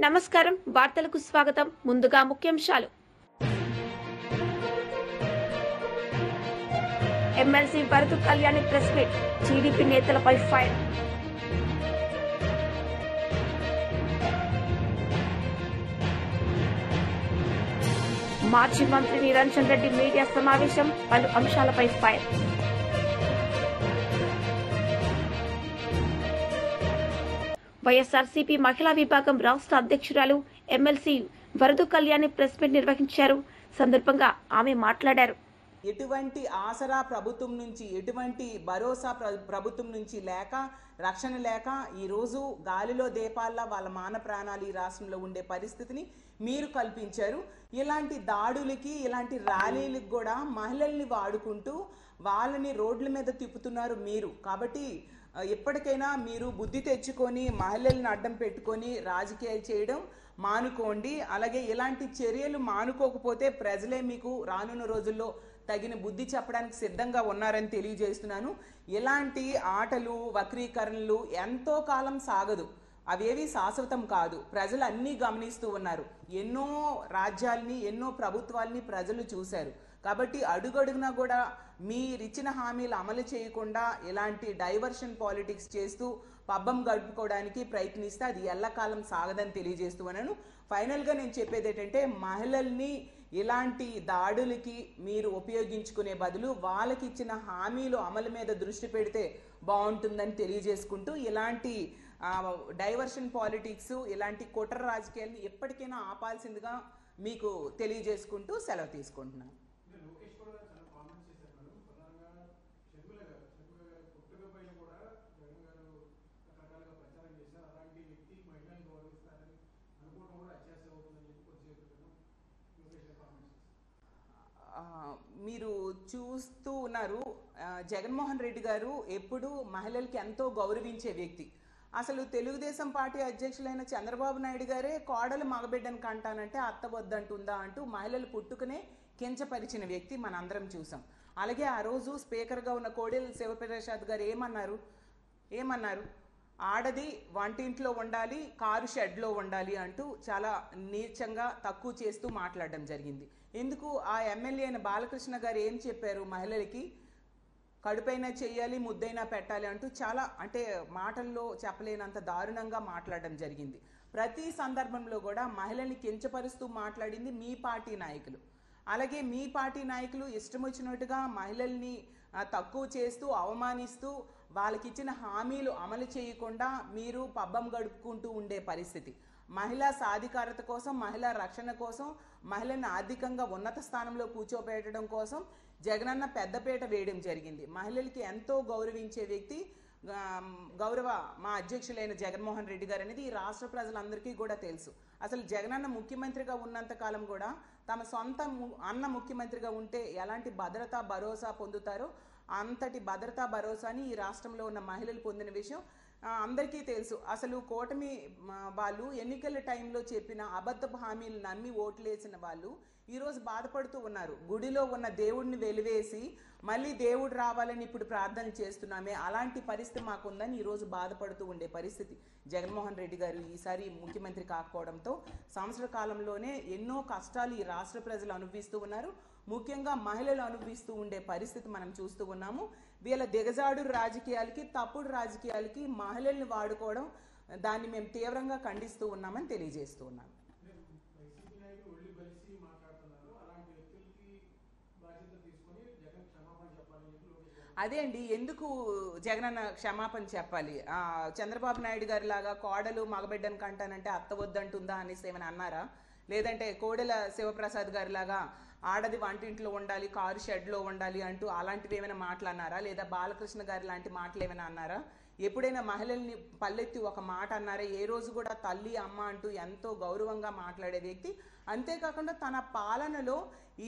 నమస్కారం వార్తలకు స్వాగతం ముందుగా ముఖ్యాంశాలు MLC Varadu Kalyani press meet TDP నేతలపై ఫైర్ మాజీ మంత్రి నిరంజన్ రెడ్డి మీడియా సమావేశం పలు అంశాలపై ఫైర్ వైఎస్ఆర్సీపీ మహిళా విభాగం రాష్ట్ర అధ్యక్షురాలు MLC Varadu Kalyani press meet నిర్వహించారు. సందర్భంగా ఆమె మాట్లాడారు. ఎటువంటి ఆసరా ప్రభుత్వం నుంచి, ఎటువంటి భరోసా ప్రభుత్వం నుంచి లేక, రక్షణ లేక ఈరోజు గాలిలో దీపాల్లా వాళ్ళ మాన ప్రాణాలు ఈ రాష్ట్రంలో ఉండే పరిస్థితిని మీరు కల్పించారు. ఇలాంటి దాడులకి, ఇలాంటి ర్యాలీలకు కూడా మహిళల్ని వాడుకుంటూ వాళ్ళని రోడ్ల మీద తిప్పుతున్నారు మీరు. కాబట్టి ఎప్పటికైనా మీరు బుద్ధి తెచ్చుకొని మహిళల్ని అడ్డం పెట్టుకొని రాజకీయాలు చేయడం మానుకోండి. అలాగే ఇలాంటి చర్యలు మానుకోకపోతే ప్రజలే మీకు రానున్న రోజుల్లో తగిన బుద్ధి చెప్పడానికి సిద్ధంగా ఉన్నారని తెలియజేస్తున్నాను. ఇలాంటి ఆటలు, వక్రీకరణలు ఎంతో కాలం సాగదు, అవేవి శాశ్వతం కాదు. ప్రజలు అన్నీ గమనిస్తూ ఉన్నారు. ఎన్నో రాజ్యాల్ని, ఎన్నో ప్రభుత్వాల్ని ప్రజలు చూశారు. కాబట్టి అడుగడుగునా కూడా మీరిచ్చిన హామీలు అమలు చేయకుండా ఇలాంటి డైవర్షన్ పాలిటిక్స్ చేస్తూ పబ్బం గడుపుకోవడానికి ప్రయత్నిస్తే అది ఎల్లకాలం సాగదని తెలియజేస్తూ ఉన్నాను. ఫైనల్గా నేను చెప్పేది ఏంటంటే, మహిళల్ని ఇలాంటి దాడులకి మీరు ఉపయోగించుకునే బదులు వాళ్ళకి ఇచ్చిన హామీలు అమలు మీద దృష్టి పెడితే బాగుంటుందని తెలియజేసుకుంటూ, ఇలాంటి డైవర్షన్ పాలిటిక్స్, ఇలాంటి కుట్ర రాజకీయాలను ఎప్పటికైనా ఆపాల్సిందిగా మీకు తెలియజేసుకుంటూ సెలవు తీసుకుంటున్నాను. మీరు చూస్తూ ఉన్నారు, జగన్మోహన్ రెడ్డి గారు ఎప్పుడు మహిళలకి ఎంతో గౌరవించే వ్యక్తి. అసలు తెలుగుదేశం పార్టీ అధ్యక్షులైన చంద్రబాబు నాయుడు గారే కోడలు మగబిడ్డను కంటానంటే అత్త వద్దంటుందా అంటూ మహిళలు పుట్టుకునే కించపరిచిన వ్యక్తి మనందరం చూసాం. అలాగే ఆ రోజు స్పీకర్గా ఉన్న కోడెల శివప్రసాద్ గారు ఏమన్నారు ఆడది వంటింట్లో ఉండాలి, కారు షెడ్లో ఉండాలి అంటూ చాలా నీచంగా తక్కువ చేస్తూ మాట్లాడడం జరిగింది. ఎందుకు ఆ ఎమ్మెల్యే అయిన బాలకృష్ణ గారు ఏం చెప్పారు, మహిళలకి కడుపైనా చెయ్యాలి, ముద్దైనా పెట్టాలి అంటూ చాలా, అంటే మాటల్లో చెప్పలేనంత దారుణంగా మాట్లాడడం జరిగింది. ప్రతి సందర్భంలో కూడా మహిళల్ని కించపరుస్తూ మాట్లాడింది మీ పార్టీ నాయకులు. అలాగే మీ పార్టీ నాయకులు ఇష్టం వచ్చినట్టుగా మహిళల్ని తక్కువ చేస్తూ, అవమానిస్తూ, వాళ్ళకి ఇచ్చిన హామీలు అమలు చేయకుండా మీరు పబ్బం గడుపుకుంటూ ఉండే పరిస్థితి. మహిళా సాధికారత కోసం, మహిళా రక్షణ కోసం, మహిళని ఆర్థికంగా ఉన్నత స్థానంలో కూర్చోబెట్టడం కోసం జగనన్న పెద్దపీట వేయడం జరిగింది. మహిళలకి ఎంతో గౌరవించే వ్యక్తి మా అధ్యక్షులైన జగన్మోహన్ రెడ్డి గారు అనేది ఈ రాష్ట్ర ప్రజలందరికీ కూడా తెలుసు. అసలు జగనన్న ముఖ్యమంత్రిగా ఉన్నంత కాలం కూడా తమ సొంత అన్న ముఖ్యమంత్రిగా ఉంటే ఎలాంటి భద్రతా భరోసా పొందుతారో అంతటి భద్రతా భరోసాని ఈ రాష్ట్రంలో ఉన్న మహిళలు పొందిన విషయం అందరికీ తెలుసు. అసలు కూటమి వాళ్ళు ఎన్నికల టైంలో చెప్పిన అబద్ధపు హామీలు నమ్మి ఓట్లేసిన వాళ్ళు ఈరోజు బాధపడుతూ ఉన్నారు. గుడిలో ఉన్న దేవుడిని వెలివేసి మళ్ళీ దేవుడు రావాలని ఇప్పుడు ప్రార్థన చేస్తున్నామే, అలాంటి పరిస్థితి మాకుందని ఈరోజు బాధపడుతూ ఉండే పరిస్థితి. జగన్మోహన్ రెడ్డి గారు ఈసారి ముఖ్యమంత్రి కాకపోవడంతో సంవత్సర కాలంలోనే ఎన్నో కష్టాలు ఈ రాష్ట్ర ప్రజలు అనుభవిస్తూ ఉన్నారు. ముఖ్యంగా మహిళలు అనుభవిస్తూ ఉండే పరిస్థితి మనం చూస్తూ ఉన్నాము. వీళ్ళ దిగజాడు రాజకీయాలకి, తప్పుడు రాజకీయాలకి మహిళల్ని వాడుకోవడం, దాన్ని మేము తీవ్రంగా ఖండిస్తూ ఉన్నామని తెలియజేస్తూ ఉన్నాము. అదే అండి, ఎందుకు జగనన్న క్షమాపణ చెప్పాలి? చంద్రబాబు నాయుడు గారి లాగా కోడలు మగబిడ్డను కంటానంటే అత్త వద్దంటుందా అనేసి ఏమైనా అన్నారా? లేదంటే కోడెల శివప్రసాద్ గారి లాగా ఆడది వంటింట్లో ఉండాలి, కారు షెడ్లో ఉండాలి అంటూ అలాంటివి ఏమైనా మాటలు అన్నారా? లేదా బాలకృష్ణ గారి లాంటి మాటలు ఏమైనా అన్నారా? ఎప్పుడైనా మహిళల్ని పల్లెత్తి ఒక మాట అన్నారా? ఏ రోజు కూడా తల్లి, అమ్మ అంటూ ఎంతో గౌరవంగా మాట్లాడే వ్యక్తి. అంతేకాకుండా తన పాలనలో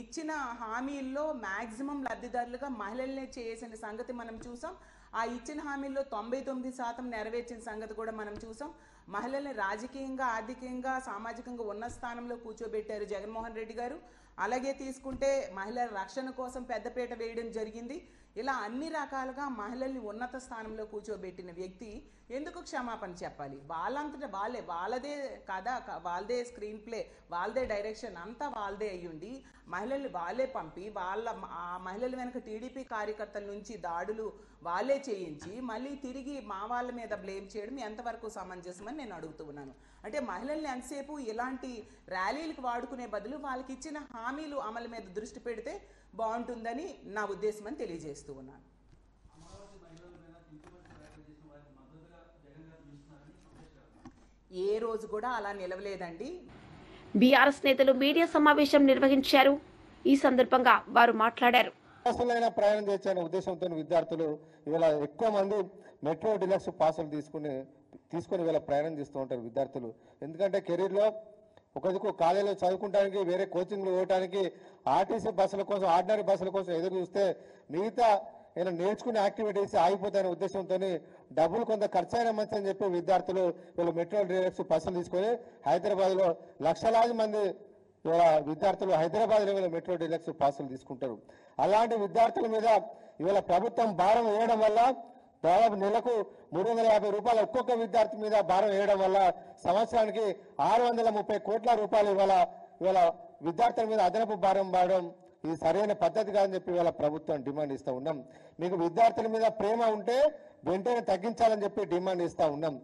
ఇచ్చిన హామీల్లో మ్యాక్సిమం లబ్ధిదారులుగా మహిళల్ని చేసిన సంగతి మనం చూసాం. ఆ ఇచ్చిన హామీల్లో 99% నెరవేర్చిన సంగతి కూడా మనం చూసాం. మహిళల్ని రాజకీయంగా, ఆర్థికంగా, సామాజికంగా ఉన్న స్థానంలో కూర్చోబెట్టారు జగన్మోహన్ రెడ్డి గారు. అలాగే తీసుకుంటే మహిళల రక్షణ కోసం పెద్దపీట వేయడం జరిగింది. ఇలా అన్ని రకాలుగా మహిళల్ని ఉన్నత స్థానంలో కూర్చోబెట్టిన వ్యక్తి ఎందుకు క్షమాపణ చెప్పాలి? వాళ్ళంతటా వాళ్ళదే కథ, వాళ్ళదే స్క్రీన్ ప్లే, వాళ్ళదే డైరెక్షన్ అంతా వాళ్ళదే అయ్యుండి మహిళల్ని వాళ్ళే పంపి ఆ మహిళల వెనక టీడీపీ కార్యకర్తల నుంచి దాడులు వాళ్ళే చేయించి మళ్ళీ తిరిగి మా వాళ్ళ మీద బ్లేమ్ చేయడం ఎంతవరకు సమంజసమని నేను అడుగుతూ ఉన్నాను. అంటే మహిళల్ని ఎంతసేపు ఇలాంటి ర్యాలీలకు వాడుకునే బదులు వాళ్ళకి ఇచ్చిన హామీలు అమలు మీద దృష్టి పెడితే బాగుంటుందని నా ఉద్దేశం అని తెలియజేస్తూ ఉన్నాను. ఏ రోజు కూడా అలా నిలవలేదండి. బీఆర్ఎస్ నేతలు మీడియా సమావేశం నిర్వహించారు. ఈ సందర్భంగా వారు మాట్లాడారు. ప్రయాణం చేసే ఉద్దేశంతో విద్యార్థులు ఇవాళ ఎక్కువ మంది మెట్రో డిలక్స్ పాసులు తీసుకొని ఇవాళ ప్రయాణం చేస్తూ ఉంటారు విద్యార్థులు. ఎందుకంటే కెరీర్లో ఒక దిక్కు కాలేజీలో చదువుకోవడానికి, వేరే కోచింగ్లు పోవడానికి, ఆర్టీసీ బస్సుల కోసం, ఆర్డినరీ బస్సుల కోసం ఎదురు చూస్తే మిగతా నేను నేర్చుకునే యాక్టివిటీస్ ఆగిపోతాయనే ఉద్దేశంతో డబ్బులు కొంత ఖర్చు అయినా మంచి అని చెప్పి విద్యార్థులు వీళ్ళు మెట్రో డిలక్స్ బస్సులు తీసుకొని హైదరాబాద్లో లక్షలాది మంది విద్యార్థులు హైదరాబాద్ లెవెల్ మెట్రో డిలక్స్ పాసులు తీసుకుంటారు. అలాంటి విద్యార్థుల మీద ఇవాళ ప్రభుత్వం భారం వేయడం వల్ల దాదాపు నెలకు 350 రూపాయలు ఒక్కొక్క విద్యార్థి మీద భారం వేయడం వల్ల సంవత్సరానికి 630 కోట్ల రూపాయలు ఇవాళ విద్యార్థుల మీద అదనపు భారం పడడం ఇది సరైన పద్ధతి కాదని చెప్పి ఇవాళ ప్రభుత్వం డిమాండ్ ఇస్తూ ఉన్నాం. మీకు విద్యార్థుల మీద ప్రేమ ఉంటే వెంటనే తగ్గించాలని చెప్పి డిమాండ్ ఇస్తూ ఉన్నాం.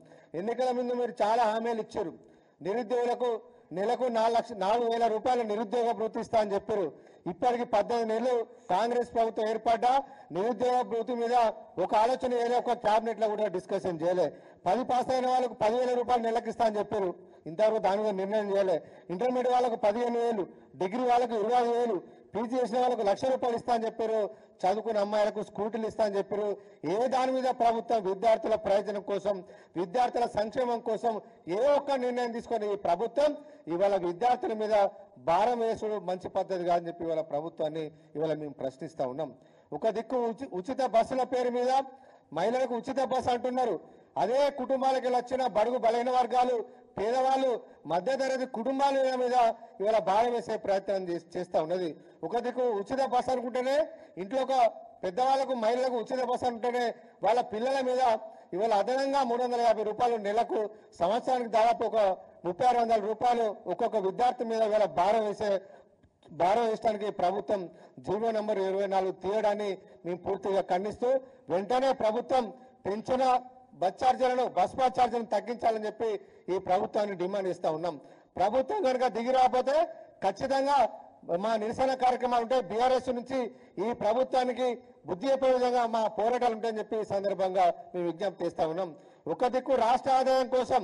ఎన్నికల ముందు మీరు చాలా హామీలు ఇచ్చారు. నిరుద్యోగులకు నెలకు 4,000 రూపాయల నిరుద్యోగ భృతి ఇస్తా అని చెప్పారు. ఇప్పటికి 18 నెలలు కాంగ్రెస్ ప్రభుత్వం ఏర్పడ్డా నిరుద్యోగ భృతి మీద ఒక ఆలోచన చేయలే, ఒక క్యాబినెట్ లో కూడా డిస్కషన్ చేయలే. 10 పాస్ అయిన వాళ్ళకు 10,000 రూపాయలు నెలకు ఇస్తా అని చెప్పారు. ఇంతవరకు దాని మీద నిర్ణయం చేయలే. ఇంటర్మీడియట్ వాళ్ళకు 15,000, డిగ్రీ వాళ్ళకు 20,000, పీజీ చేసిన వాళ్ళకు 1,00,000 రూపాయలు ఇస్తా అని చెప్పారు. చదువుకున్న అమ్మాయిలకు స్కూటీలు ఇస్తా అని చెప్పారు. ఏ దాని మీద ప్రభుత్వం విద్యార్థుల ప్రయోజనం కోసం, విద్యార్థుల సంక్షేమం కోసం ఏ ఒక్క నిర్ణయం తీసుకొని ఈ ప్రభుత్వం ఇవాళ విద్యార్థుల మీద భారం వేసుడు మంచి పద్ధతి కాదని చెప్పి ఇవాళ ప్రభుత్వాన్ని ఇవాళ మేము ప్రశ్నిస్తా ఉన్నాం. ఒక దిక్కు ఉచిత బస్సుల పేరు మీద మహిళలకు ఉచిత బస్సు అంటున్నారు. అదే కుటుంబాలకు వచ్చిన బడుగు బలైన వర్గాలు, పేదవాళ్ళు, మధ్యతరగతి కుటుంబాల మీద ఇవాళ భారం వేసే ప్రయత్నం చేస్తా ఉన్నది. ఒక దిక్కు ఉచిత బస్సు అనుకుంటేనే ఇంట్లో ఒక పెద్దవాళ్లకు, మహిళలకు ఉచిత బస్సు అంటేనే వాళ్ళ పిల్లల మీద ఇవాళ అదనంగా 350 రూపాయలు నెలకు, సంవత్సరానికి దాదాపు ఒక 3,600 రూపాయలు ఒక్కొక్క విద్యార్థి మీద ఇవాళ భారం వేయడానికి ప్రభుత్వం జీవో నంబర్ 24 తీయడాన్ని మేము పూర్తిగా ఖండిస్తూ వెంటనే ప్రభుత్వం పెంచిన బస్ ఛార్జీలను తగ్గించాలని చెప్పి ఈ ప్రభుత్వాన్ని డిమాండ్ ఇస్తా ఉన్నాం. ప్రభుత్వం కనుక దిగి రాకపోతే ఖచ్చితంగా మా నిరసన కార్యక్రమాలు ఉంటాయి. బీఆర్ఎస్ నుంచి ఈ ప్రభుత్వానికి బుద్ధి చెప్పే విధంగా మా పోరాటాలు ఉంటాయని చెప్పి ఈ సందర్భంగా మేము విజ్ఞప్తి చేస్తా ఉన్నాం. ఒక దిక్కు రాష్ట్ర ఆదాయం కోసం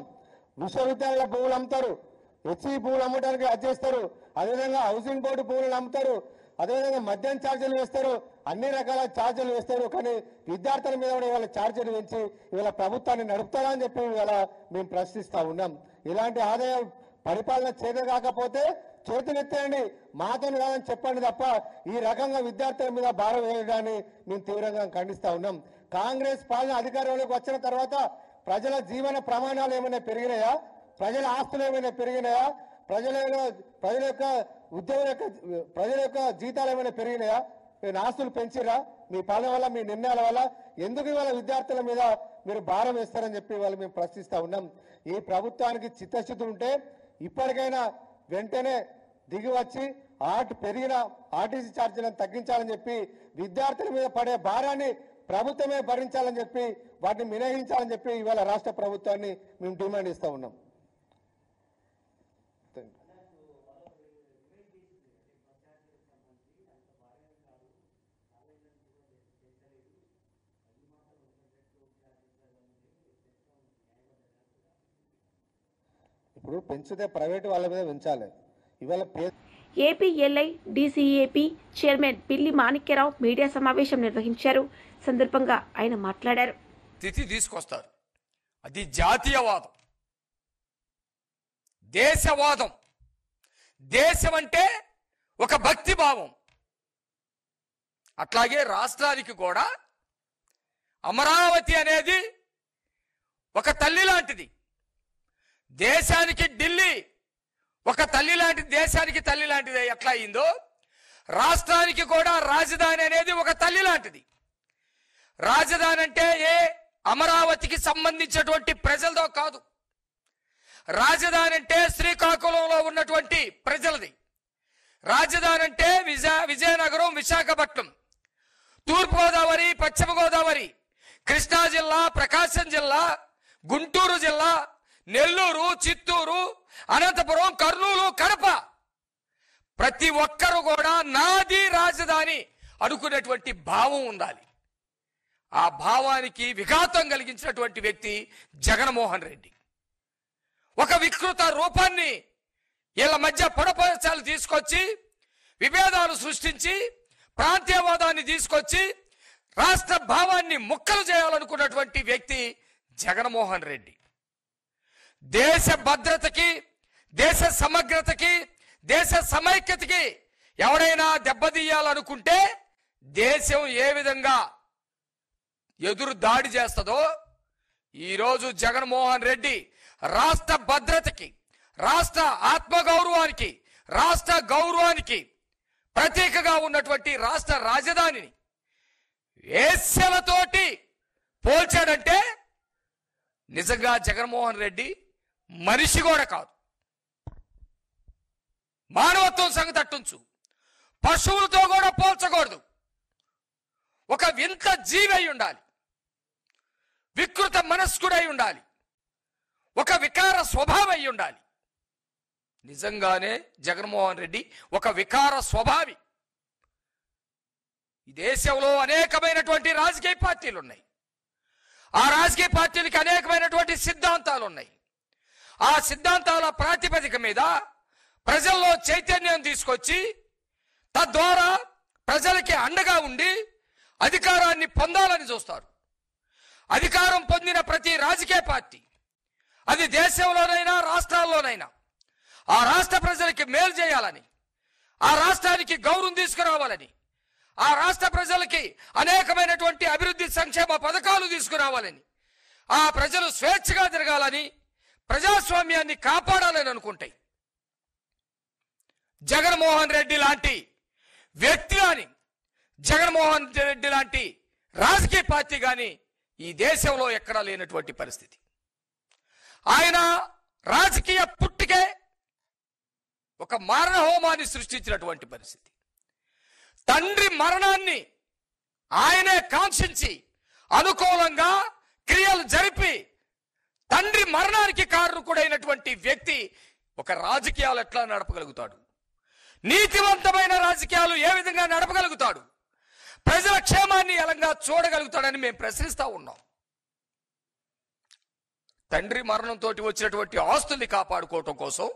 విశ్వవిద్యాలయాల భూములు అమ్ముతారు, హెచ్ఈ భూములు అమ్మడానికి అది చేస్తారు, అదేవిధంగా హౌసింగ్ బోర్డు భూములు అమ్ముతారు, అదేవిధంగా మద్యం ఛార్జీలు వేస్తారు, అన్ని రకాల ఛార్జీలు వేస్తారు. కానీ విద్యార్థుల మీద కూడా ఇవాళ ఛార్జీలు పెంచి ఇవాళ ప్రభుత్వాన్ని నడుపుతారా అని చెప్పి ఇవాళ మేము ప్రశ్నిస్తా ఉన్నాం. ఇలాంటి ఆదాయం పరిపాలన చేత కాకపోతే చేతులెత్తేయండి, మాతో కాదని చెప్పండి తప్ప ఈ రకంగా విద్యార్థుల మీద భారం వేయడాన్ని మేము తీవ్రంగా ఖండిస్తా ఉన్నాం. కాంగ్రెస్ పాలన అధికారంలోకి వచ్చిన తర్వాత ప్రజల జీవన ప్రమాణాలు ఏమైనా పెరిగినాయా? ప్రజల ఆస్తులు ఏమైనా పెరిగినాయా? ప్రజల యొక్క ఉద్యోగుల ప్రజల యొక్క జీతాలు ఏమైనా పెరిగినాయా? మీరు ఆస్తులు పెంచిరా? మీ పాలన వల్ల, మీ నిర్ణయాల వల్ల ఎందుకు ఇవాళ విద్యార్థుల మీద మీరు భారం వేస్తారని చెప్పి వాళ్ళు మేము ప్రశ్నిస్తా ఉన్నాం. ఈ ప్రభుత్వానికి చిత్తశుద్ధి ఉంటే ఇప్పటికైనా వెంటనే దిగి వచ్చి పెరిగిన ఆర్టీసీ ఛార్జీలను తగ్గించాలని చెప్పి విద్యార్థుల మీద పడే భారాన్ని ప్రభుత్వమే భరించాలని చెప్పి వాటిని మినహాయించాలని చెప్పి ఇవాళ రాష్ట్ర ప్రభుత్వాన్ని మేము డిమాండ్ ఇస్తా ఉన్నాం. ఇప్పుడు పెంచితే ప్రైవేటు వాళ్ళ మీద పెంచాలి. ఇవాళ ఏపీఎల్ఐ డీసీఏపీ చైర్మన్ పిల్లి మాణిక్యరావు మీడియా సమావేశం నిర్వహించారు. సందర్భంగా ఆయన మాట్లాడారు. స్థితి తీసుకొస్తారు. అది జాతీయవాదం, దేశవాదం. దేశం అంటే ఒక భక్తి భావం. అట్లాగే రాష్ట్రానికి కూడా అమరావతి అనేది ఒక తల్లి లాంటిది. దేశానికి ఢిల్లీ ఒక తల్లి లాంటి దేశానికి తల్లి లాంటిది ఎట్లా అయిందో రాష్ట్రానికి కూడా రాజధాని అనేది ఒక తల్లి లాంటిది. రాజధాని అంటే ఏ అమరావతికి సంబంధించినటువంటి ప్రజలతో కాదు. రాజధాని అంటే శ్రీకాకుళంలో ఉన్నటువంటి ప్రజలది. రాజధాని అంటే విజయనగరం, విశాఖపట్నం, తూర్పుగోదావరి, పశ్చిమ గోదావరి, కృష్ణా జిల్లా, ప్రకాశం జిల్లా, గుంటూరు జిల్లా, నెల్లూరు, చిత్తూరు, అనంతపురం, కర్నూలు, కడప, ప్రతి ఒక్కరు కూడా నాది రాజధాని అనుకునేటువంటి భావం ఉండాలి. ఆ భావానికి విఘాతం కలిగించినటువంటి వ్యక్తి జగన్మోహన్ రెడ్డి. ఒక వికృత రూపాన్ని వీళ్ళ మధ్య పొడపచాలు తీసుకొచ్చి విభేదాలు సృష్టించి ప్రాంతీయవాదాన్ని తీసుకొచ్చి రాష్ట్ర భావాన్ని ముక్కలు చేయాలనుకున్నటువంటి వ్యక్తి జగన్మోహన్ రెడ్డి. దేశ భద్రతకి, దేశ సమగ్రతకి, దేశ సమైక్యతకి ఎవడైనా దెబ్బతీయాలనుకుంటే దేశం ఏ విధంగా ఎదురు దాడి చేస్తుందో ఈరోజు జగన్మోహన్ రెడ్డి రాష్ట్ర భద్రతకి, రాష్ట్ర ఆత్మగౌరవానికి, రాష్ట్ర గౌరవానికి ప్రతీకగా ఉన్నటువంటి రాష్ట్ర రాజధానిని వేశ్యలతోటి పోల్చాడంటే నిజంగా జగన్మోహన్ రెడ్డి మనిషి కూడా కాదు. మానవత్వం సంగతి అట్టుంచు, పశువులతో కూడా పోల్చకూడదు. ఒక వింత జీవి అయి ఉండాలి, వికృత మనస్కుడై ఉండాలి, ఒక వికార స్వభావం అయి ఉండాలి. నిజంగానే జగన్మోహన్ రెడ్డి ఒక వికార స్వభావి. ఈ దేశంలో అనేకమైనటువంటి రాజకీయ పార్టీలు ఉన్నాయి. ఆ రాజకీయ పార్టీలకి అనేకమైనటువంటి సిద్ధాంతాలు ఉన్నాయి. ఆ సిద్ధాంతాల ప్రాతిపదిక మీద ప్రజల్లో చైతన్యం తీసుకొచ్చి తద్వారా ప్రజలకి అండగా ఉండి అధికారాన్ని పొందాలని చూస్తారు. అధికారం పొందిన ప్రతి రాజకీయ పార్టీ అది దేశంలోనైనా రాష్ట్రాల్లోనైనా ఆ రాష్ట్ర ప్రజలకి మేలు చేయాలని, ఆ రాష్ట్రానికి గౌరవం తీసుకురావాలని, ఆ రాష్ట్ర ప్రజలకి అనేకమైనటువంటి అభివృద్ధి సంక్షేమ పథకాలు తీసుకురావాలని, ఆ ప్రజలు స్వేచ్ఛగా తిరగాలని, ప్రజాస్వామ్యాన్ని కాపాడాలని అనుకుంటాయి. జగన్మోహన్ రెడ్డి లాంటి వ్యక్తి కానీ, జగన్మోహన్ రెడ్డి లాంటి రాజకీయ పార్టీ కానీ ఈ దేశంలో ఎక్కడా లేనటువంటి పరిస్థితి. ఆయన రాజకీయ పుట్టుకే ఒక మారణ హోమాన్ని సృష్టించినటువంటి పరిస్థితి. తండ్రి మరణాన్ని ఆయనే కాంక్షించి అనుకూలంగా క్రియలు జరిపి తండ్రి మరణానికి కారణకుడైనటువంటి వ్యక్తి ఒక రాజకీయాలు ఎట్లా నడపగలుగుతాడు? నీతివంతమైన రాజకీయాలు ఏ విధంగా నడపగలుగుతాడు? ప్రజల క్షేమాన్ని ఎలాగా చూడగలుగుతాడని మేము ప్రశ్నిస్తా ఉన్నాం. తండ్రి మరణంతో వచ్చినటువంటి ఆస్తుల్ని కాపాడుకోవటం కోసం,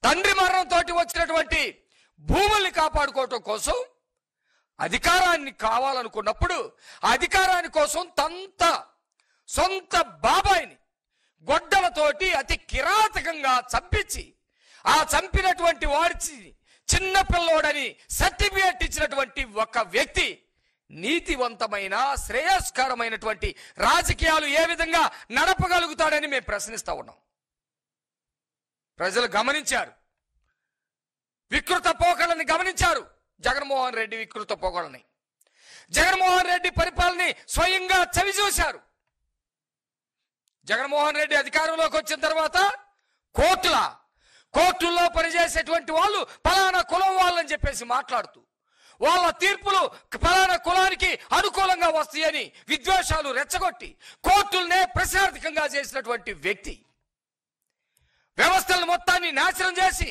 తండ్రి మరణంతో వచ్చినటువంటి భూముల్ని కాపాడుకోవటం కోసం అధికారాన్ని కావాలనుకున్నప్పుడు అధికారాన్ని కోసం సొంత బాబాయిని గొడ్డలతోటి అతి కిరాతకంగా చంపించి ఆ చంపినటువంటి వాడి చిన్న పిల్లోడని సర్టిఫికేట్ ఇచ్చినటువంటి ఒక వ్యక్తి నీతివంతమైన శ్రేయస్కరమైనటువంటి రాజకీయాలు ఏ విధంగా నడపగలుగుతాడని మేము ప్రశ్నిస్తా ఉన్నాం. ప్రజలు గమనించారు, వికృత పోకడని గమనించారు. జగన్మోహన్ రెడ్డి వికృత పోకడని, జగన్మోహన్ రెడ్డి పరిపాలనని స్వయంగా చవి చూశారు. జగన్మోహన్ రెడ్డి అధికారంలోకి వచ్చిన తర్వాత కోర్టుల్లో పనిచేసేటువంటి వాళ్ళు పలానా కులం వాళ్ళని చెప్పేసి మాట్లాడుతూ వాళ్ళ తీర్పులు పలానా కులానికి అనుకూలంగా వస్తాయని విద్వేషాలు రెచ్చగొట్టి కోర్టులనే ప్రశాంతకంగా చేసినటువంటి వ్యక్తి, వ్యవస్థలను మొత్తాన్ని నాశనం చేసి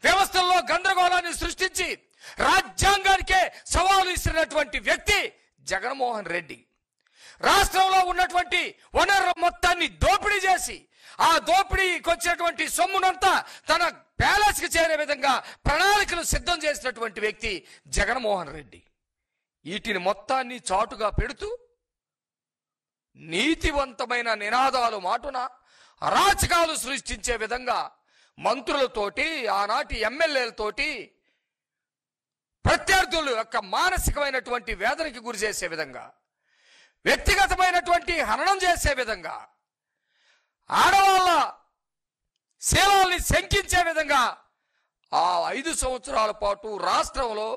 వ్యవస్థల్లో గందరగోళాన్ని సృష్టించి రాజ్యాంగానికే సవాలు ఇస్తున్నటువంటి వ్యక్తి జగన్మోహన్ రెడ్డి. రాష్ట్రంలో ఉన్నటువంటి వనరుల మొత్తాన్ని దోపిడీ చేసి ఆ దోపిడీకి వచ్చినటువంటి సొమ్మునంతా తన ప్యాలెస్కి చేరే విధంగా ప్రణాళికలు సిద్ధం చేసినటువంటి వ్యక్తి జగన్మోహన్ రెడ్డి. వీటిని మొత్తాన్ని చాటుగా పెడుతూ నీతివంతమైన నినాదాలు మాటున అరాచకాలు సృష్టించే విధంగా మంత్రులతోటి, ఆనాటి ఎమ్మెల్యేలతోటి ప్రత్యర్థుల యొక్క మానసికమైనటువంటి వేదనకి గురి చేసే విధంగా, వ్యక్తిగతమైనటువంటి హననం చేసే విధంగా, ఆడవాళ్ళ శీలాల్ని శంకించే విధంగా ఆ 5 సంవత్సరాల పాటు రాష్ట్రంలో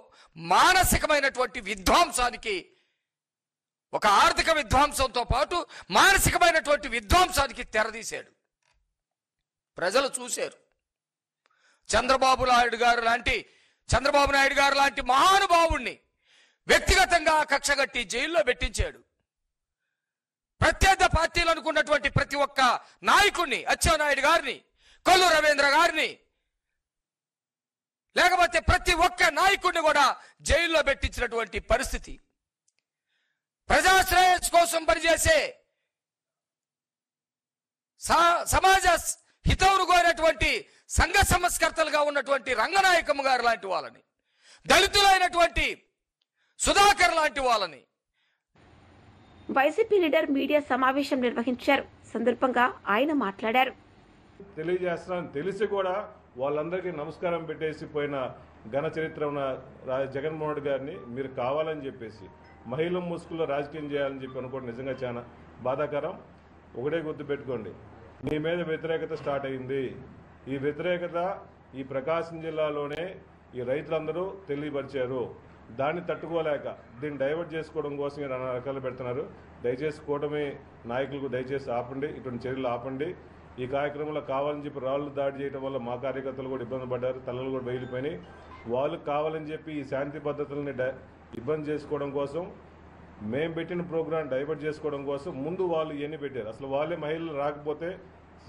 మానసికమైనటువంటి విధ్వంసానికి, ఒక ఆర్థిక విధ్వంసంతో పాటు మానసికమైనటువంటి విధ్వంసానికి తెరదీశాడు. ప్రజలు చూశారు. చంద్రబాబు నాయుడు గారు లాంటి మహానుభావుణ్ణి వ్యక్తిగతంగా కక్షగట్టి జైల్లో పెట్టించాడు. ప్రత్యర్థి పార్టీలు అనుకున్నటువంటి ప్రతి ఒక్క నాయకుడిని, అచ్చెన్నాయుడు గారిని, కొల్లు రవీంద్ర గారిని, లేకపోతే ప్రతి ఒక్క నాయకుడిని కూడా జైల్లో పెట్టించినటువంటి పరిస్థితి. ప్రజాశ్రేయస్ కోసం పనిచేసే సమాజ హితవును కోరినటువంటి సంఘ సంస్కర్తలుగా ఉన్నటువంటి రంగనాయకమ్మ గారు లాంటి వాళ్ళని, దళితులైనటువంటి సుధాకర్ లాంటి వాళ్ళని వైసీపీ లీడర్ మీడియా సమావేశం నిర్వహించారు. సందర్భంగా ఆయన మాట్లాడారు. తెలియజేస్తానని తెలిసి కూడా వాళ్ళందరికీ నమస్కారం పెట్టేసి పోయిన ఘన చరిత్ర ఉన్న జగన్మోహన్ రెడ్డి గారిని మీరు కావాలని చెప్పేసి మహిళల ముసుగులో రాజకీయం చేయాలని చెప్పి అనుకోవడం నిజంగా చాలా బాధాకరం. ఒకటే గుర్తుపెట్టుకోండి, మీ మీద వ్యతిరేకత స్టార్ట్ అయింది. ఈ వ్యతిరేకత ఈ ప్రకాశం జిల్లాలోనే ఈ రైతులందరూ తెలియపరిచారు. దాన్ని తట్టుకోలేక దీన్ని డైవర్ట్ చేసుకోవడం కోసం నానా రకాలు పెడుతున్నారు. దయచేసి కూటమి నాయకులకు దయచేసి ఆపండి, ఇటువంటి చర్యలు ఆపండి. ఈ కార్యక్రమంలో కావాలని చెప్పి రాళ్లు దాడి చేయడం వల్ల మా కార్యకర్తలు కూడా ఇబ్బంది పడ్డారు, తలలు కూడా బయలుపోయినాయి. వాళ్ళు కావాలని చెప్పి ఈ శాంతి పద్ధతులని ఇబ్బంది చేసుకోవడం కోసం, మేము పెట్టిన ప్రోగ్రాం డైవర్ట్ చేసుకోవడం కోసం ముందు వాళ్ళు ఇవన్నీ పెట్టారు. అసలు వాళ్ళే మహిళలు రాకపోతే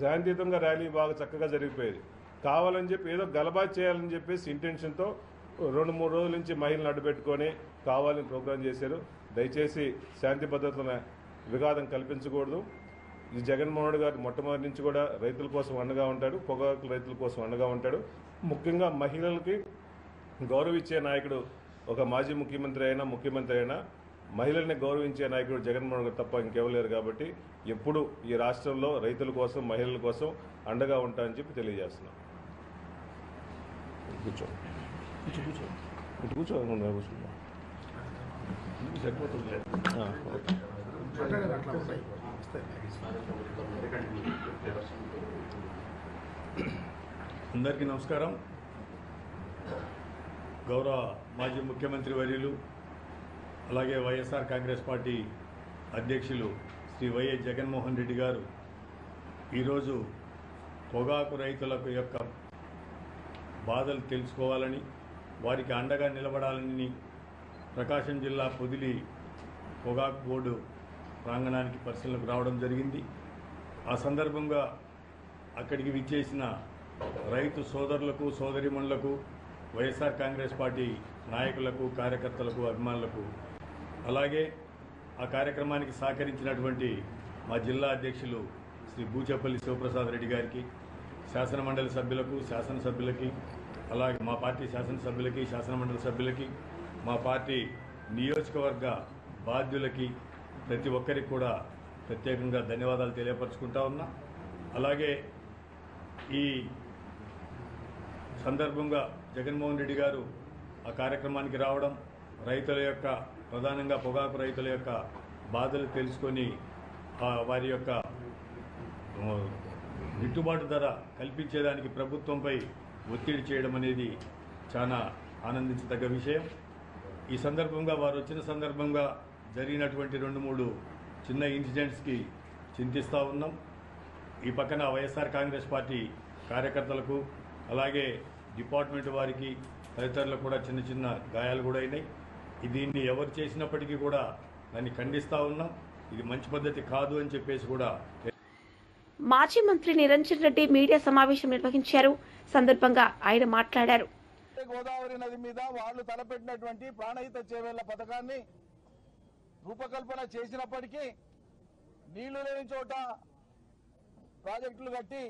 శాంతియుతంగా ర్యాలీ బాగా చక్కగా జరిగిపోయేది. కావాలని చెప్పి ఏదో గలబా చేయాలని చెప్పేసి ఇంటెన్షన్తో 2-3 రోజుల నుంచి మహిళలను అడ్డుపెట్టుకొని కావాలని ప్రోగ్రాం చేశారు. దయచేసి శాంతి భద్రతల విఘాతం కల్పించకూడదు. ఈ జగన్మోహన్ గారు మొట్టమొదటి నుంచి కూడా రైతుల కోసం అండగా ఉంటాడు, పొగాకు రైతుల కోసం అండగా ఉంటాడు. ముఖ్యంగా మహిళలకి గౌరవించే నాయకుడు ఒక మాజీ ముఖ్యమంత్రి అయినా మహిళల్ని గౌరవించే నాయకుడు జగన్మోహన్ గారు తప్ప ఇంకెవరు లేరు. కాబట్టి ఎప్పుడు ఈ రాష్ట్రంలో రైతుల కోసం, మహిళల కోసం అండగా ఉంటానని చెప్పి తెలియజేస్తున్నాం. అందరికీ నమస్కారం. గౌరవ మాజీ ముఖ్యమంత్రి వర్యులు, అలాగే వైఎస్ఆర్ కాంగ్రెస్ పార్టీ అధ్యక్షులు శ్రీ వైఎస్ జగన్మోహన్ రెడ్డి గారు ఈరోజు పొగాకు రైతుల యొక్క బాధలు తెలుసుకోవాలని, వారికి అండగా నిలబడాలని ప్రకాశం జిల్లా పొదిలి పొగాకు బోర్డు ప్రాంగణానికి పరిశీలనకు రావడం జరిగింది. ఆ సందర్భంగా అక్కడికి విచ్చేసిన రైతు సోదరులకు, సోదరిమణులకు, వైఎస్ఆర్ కాంగ్రెస్ పార్టీ నాయకులకు, కార్యకర్తలకు, అభిమానులకు, అలాగే ఆ కార్యక్రమానికి సహకరించినటువంటి మా జిల్లా అధ్యక్షులు శ్రీ బూచేపల్లి శివప్రసాద్ రెడ్డి గారికి, శాసనమండలి సభ్యులకు, శాసనసభ్యులకి, అలాగే మా పార్టీ శాసనసభ్యులకి, శాసనమండలి సభ్యులకి, మా పార్టీ నియోజకవర్గ బాధ్యులకి, ప్రతి ఒక్కరికి కూడా ప్రత్యేకంగా ధన్యవాదాలు తెలియపరచుకుంటా ఉన్నా. అలాగే ఈ సందర్భంగా జగన్మోహన్ రెడ్డి గారు ఆ కార్యక్రమానికి రావడం, రైతుల యొక్క ప్రధానంగా పొగాకు రైతుల యొక్క బాధలు తెలుసుకొని వారి యొక్క గిట్టుబాటు ధర కల్పించేదానికి ప్రభుత్వంపై ఒత్తిడి చేయడం అనేది చాలా ఆనందించదగ్గ విషయం. ఈ సందర్భంగా వారు వచ్చిన సందర్భంగా జరిగినటువంటి 2-3 చిన్న ఇన్సిడెంట్స్కి చింతిస్తూ ఉన్నాం. ఈ పక్కన వైఎస్ఆర్ కాంగ్రెస్ పార్టీ కార్యకర్తలకు, అలాగే డిపార్ట్మెంట్ వారికి, తదితరులకు కూడా చిన్న చిన్న గాయాలు కూడా అయినాయి. దీన్ని ఎవరు చేసినప్పటికీ కూడా దాన్ని ఖండిస్తూ ఉన్నాం. ఇది మంచి పద్ధతి కాదు అని చెప్పేసి కూడా. మాజీ మంత్రి నిరంజన్ రెడ్డి మీడియా సమావేశం నిర్వహించారు. సందర్భంగా ఆయన మాట్లాడారు. గోదావరి నది మీద వాళ్ళు తలపెట్టినటువంటి ప్రాణహిత చేవేళ్ల పథకాన్ని రూపకల్పన చేసినప్పటికీ నీళ్లు లేని చోట ప్రాజెక్టులు కట్టి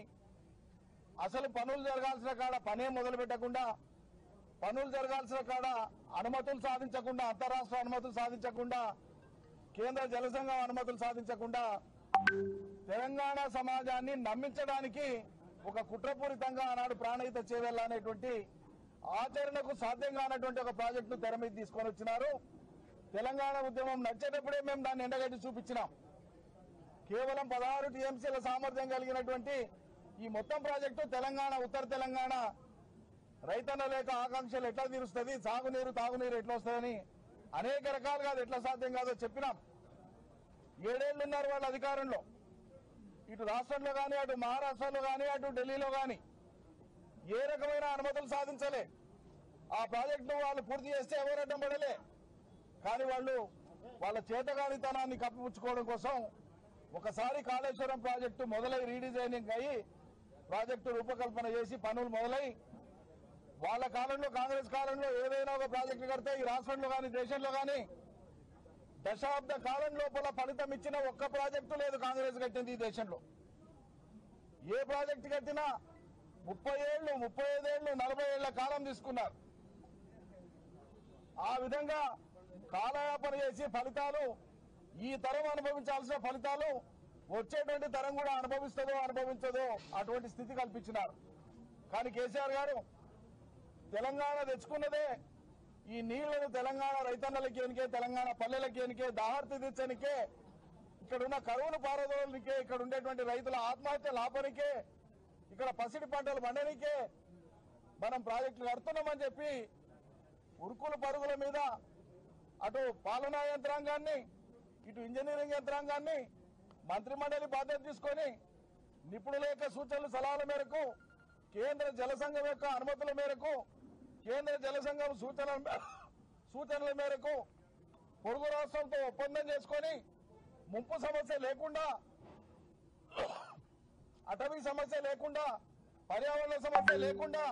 అసలు పనులు జరగాల్సిన కాడ పనే మొదలు పెట్టకుండా, పనులు జరగాల్సిన కాడ అనుమతులు సాధించకుండా, అంతరాష్ట్ర అనుమతులు సాధించకుండా, కేంద్ర జలసంఘం అనుమతులు సాధించకుండా తెలంగాణ సమాజాన్ని నమ్మించడానికి ఒక కుట్రపూరితంగా ఆనాడు ప్రాణహిత చేవేళ్ల అనేటువంటి ఆచరణకు సాధ్యం కానటువంటి ఒక ప్రాజెక్టును తెర మీద తీసుకొని వచ్చినారు. తెలంగాణ ఉద్యమం నడిచేటప్పుడే మేము దాన్ని ఎండగట్టి చూపించినాం. కేవలం 16 టీఎంసీల సామర్థ్యం కలిగినటువంటి ఈ మొత్తం ప్రాజెక్టు తెలంగాణ ఉత్తర తెలంగాణ రైతన్న లేక ఆకాంక్షలు ఎట్లా తీరుస్తుంది, సాగునీరు తాగునీరు ఎట్లా వస్తుందని అనేక రకాలుగా అది ఎట్లా సాధ్యం కాదో చెప్పినాం. 7 ఏళ్ళు ఉన్నారు వాళ్ళ అధికారంలో. ఇటు రాష్ట్రంలో కానీ, అటు మహారాష్ట్రలో కానీ, అటు ఢిల్లీలో కానీ ఏ రకమైన అనుమతులు సాధించలే. ఆ ప్రాజెక్టును వాళ్ళు పూర్తి చేస్తే ఎవరడ్డం పడలే. కానీ వాళ్ళు వాళ్ళ చేతగానితనాన్ని కప్పిపుచ్చుకోవడం కోసం ఒకసారి కాళేశ్వరం ప్రాజెక్టు మొదలై రీడిజైనింగ్ అయ్యి ప్రాజెక్టు రూపకల్పన చేసి పనులు మొదలై వాళ్ళ కాలంలో, కాంగ్రెస్ కాలంలో ఏదైనా ఒక ప్రాజెక్టు కడితే ఈ రాష్ట్రంలో కానీ దేశంలో కానీ దశాబ్ద కాలం లోపల ఫలితం ఇచ్చిన ఒక్క ప్రాజెక్టు లేదు కాంగ్రెస్ కట్టింది ఈ దేశంలో. ఏ ప్రాజెక్టు కట్టినా 30 ఏళ్లు, 35 ఏళ్లు, 40 ఏళ్ల కాలం తీసుకున్నారు. ఆ విధంగా కాలయాపన చేసి ఫలితాలు, ఈ తరం అనుభవించాల్సిన ఫలితాలు వచ్చేటువంటి తరం కూడా అనుభవిస్తుందో అనుభవించదో అటువంటి స్థితి కల్పించినారు. కానీ కేసీఆర్ గారు తెలంగాణ తెచ్చుకున్నదే ఈ నీళ్లను తెలంగాణ రైతన్నలకి ఎనికే, తెలంగాణ పల్లెలకి ఎనికే, దాహర్తి తీర్చనికే, ఇక్కడున్న కరువును పారదోలనికే, ఇక్కడ ఉండేటువంటి రైతుల ఆత్మహత్యలు ఆపనికే, ఇక్కడ పసిడి పంటలు పండనికే మనం ప్రాజెక్టులు కడుతున్నామని చెప్పి ఉరుకుల పరుగుల మీద అటు పాలనా యంత్రాంగాన్ని, ఇటు ఇంజనీరింగ్ యంత్రాంగాన్ని మంత్రిమండలి బాధ్యత తీసుకొని నిపుణుల యొక్క సూచనలు సలహాల మేరకు, కేంద్ర జలసంఘం యొక్క అనుమతుల మేరకు, కేంద్ర జలసంఘం సూచనల మేరకు పొరుగు రాష్ట్రంతో ఒప్పందం చేసుకొని ముంపు సమస్య లేకుండా, అటవీ సమస్య లేకుండా, పర్యావరణ సమస్య లేకుండా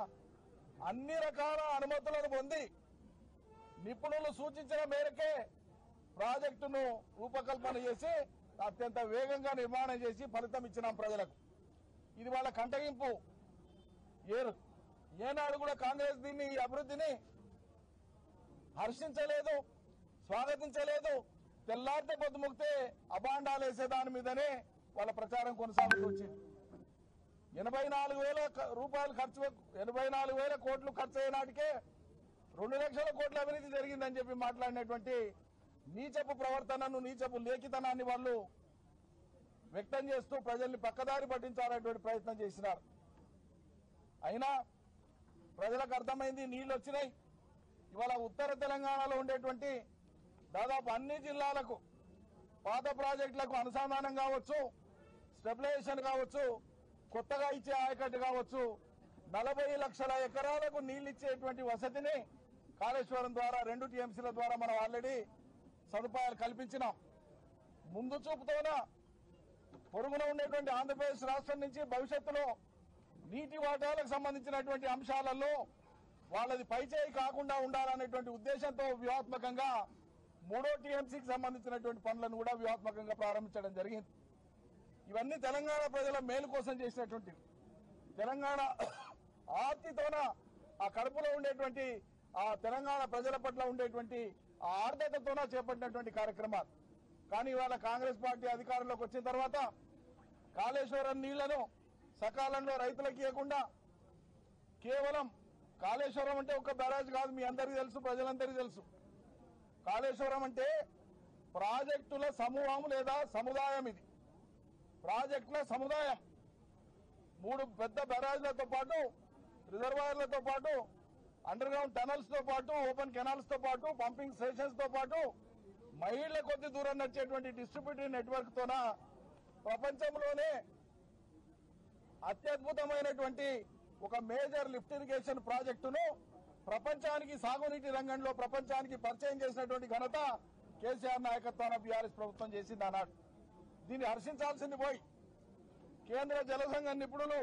అన్ని రకాల అనుమతులను పొంది నిపుణులు సూచించిన మేరకే ప్రాజెక్టును రూపకల్పన చేసి అత్యంత వేగంగా నిర్మాణం చేసి ఫలితం ఇచ్చినాం ప్రజలకు. ఇది వాళ్ళ కంటగింపు. ఏనాడు కూడా కాంగ్రెస్ దీన్ని, ఈ అభివృద్ధిని హర్షించలేదు, స్వాగతించలేదు. తెల్లారితే పొద్దుముక్తే అబాండాలు వేసే దాని మీదనే వాళ్ళ ప్రచారం కొనసాగుతూ వచ్చింది. 84,000 రూపాయలు ఖర్చు, 84,000 కోట్లు ఖర్చు అయిన నాటికే 2 లక్షల కోట్ల అవినీతి జరిగిందని చెప్పి మాట్లాడినటువంటి నీచపు ప్రవర్తనను, నీచపు లేఖితనాన్ని వాళ్ళు వ్యక్తం చేస్తూ ప్రజల్ని పక్కదారి పట్టించాలనేటువంటి ప్రయత్నం చేసినారు. అయినా ప్రజలకు అర్థమైంది, నీళ్లు వచ్చినాయి. ఇవాళ ఉత్తర తెలంగాణలో ఉండేటువంటి దాదాపు అన్ని జిల్లాలకు పాత ప్రాజెక్టులకు అనుసంధానం కావచ్చు, స్టెబిలైజేషన్ కావచ్చు, కొత్తగా ఇచ్చే ఆయకట్టు కావచ్చు, 40 లక్షల ఎకరాలకు నీళ్లు ఇచ్చేటువంటి వసతిని కాళేశ్వరం ద్వారా 2 టీఎంసీల ద్వారా మనం ఆల్రెడీ సదుపాయాలు కల్పించినాం. ముందు చూపుతోన పొరుగున ఉండేటువంటి ఆంధ్రప్రదేశ్ రాష్ట్రం నుంచి భవిష్యత్తులో నీటి వాటాలకు సంబంధించినటువంటి అంశాలలో వాళ్ళది పైచేయి కాకుండా ఉండాలనేటువంటి ఉద్దేశంతో వ్యూహాత్మకంగా 3వ టీఎంసీకి సంబంధించినటువంటి పనులను కూడా వ్యూహాత్మకంగా ప్రారంభించడం జరిగింది. ఇవన్నీ తెలంగాణ ప్రజల మేలు కోసం చేసినటువంటి, తెలంగాణ ఆర్తితోన ఆ కడుపులో ఉండేటువంటి ఆ తెలంగాణ ప్రజల పట్ల ఉండేటువంటి ఆ ఆర్ద్రతతోన చేపట్టినటువంటి కార్యక్రమాలు. కానీ ఇవాళ కాంగ్రెస్ పార్టీ అధికారంలోకి వచ్చిన తర్వాత కాళేశ్వరం నీళ్లను సకాలంలో రైతులకు ఇవ్వకుండా కేవలం కాళేశ్వరం అంటే ఒక బ్యారేజ్ కాదు, మీ అందరికీ తెలుసు, ప్రజలందరికీ తెలుసు. కాళేశ్వరం అంటే ప్రాజెక్టుల సమూహం లేదా సముదాయం. ఇది ప్రాజెక్టుల సముదాయం. 3 పెద్ద బ్యారేజ్లతో పాటు, రిజర్వాయర్లతో పాటు, అండర్ గ్రౌండ్ టనల్స్ తో పాటు, ఓపెన్ కెనాల్స్ తో పాటు, పంపింగ్ స్టేషన్స్ తో పాటు మైళ్ళ కొద్ది దూరం నడిచేటువంటి డిస్ట్రిబ్యూటరీ నెట్వర్క్ తోన ప్రపంచంలోనే అత్యద్భుతమైనటువంటి ఒక మేజర్ లిఫ్ట్ ఇరిగేషన్ ప్రాజెక్టును ప్రపంచానికి, సాగునీటి రంగంలో ప్రపంచానికి పరిచయం చేసినటువంటి ఘనత కేసీఆర్ నాయకత్వాన బీఆర్ఎస్ ప్రభుత్వం చేసింది అన్నాడు. దీన్ని హర్షించాల్సింది పోయి కేంద్ర జలసంఘ నిపుణులు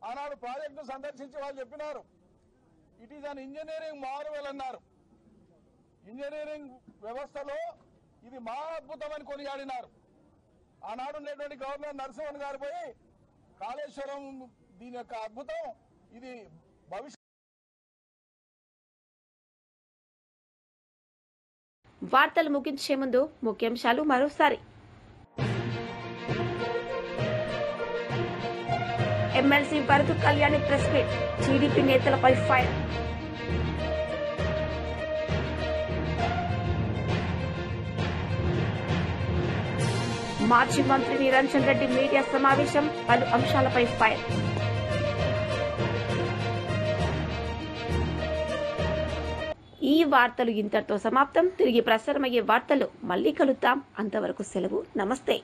ఆనాడు ప్రాజెక్టు సందర్శించి వాళ్ళు చెప్పినారు, it is an engineering Marvel అన్నారు. ఇంజనీరింగ్ వ్యవస్థలో ఇది మా అద్భుతమని కొనియాడినారు. ఆనాడు ఉండేటువంటి గవర్నర్ నరసింహన్ గారు పోయి కాళేశ్వరం దీని యొక్క అద్భుతం, ఇది భవిష్యత్. వార్తలు ముగించే ముందు ముఖ్యాంశాలు మరోసారి. MLC Varadu Kalyani press meet, TDP నేతలపై ఫైర్. మాజీ మంత్రి నిరంజన్ రెడ్డి మీడియా సమావేశం, పలు అంశాలపై ఫైర్. ఈ వార్తలు ఇంతటితో సమాప్తం. తిరిగి ప్రసారమయ్యే వార్తలు మళ్ళీ కలుద్దాం. అంతవరకు సెలవు. నమస్తే.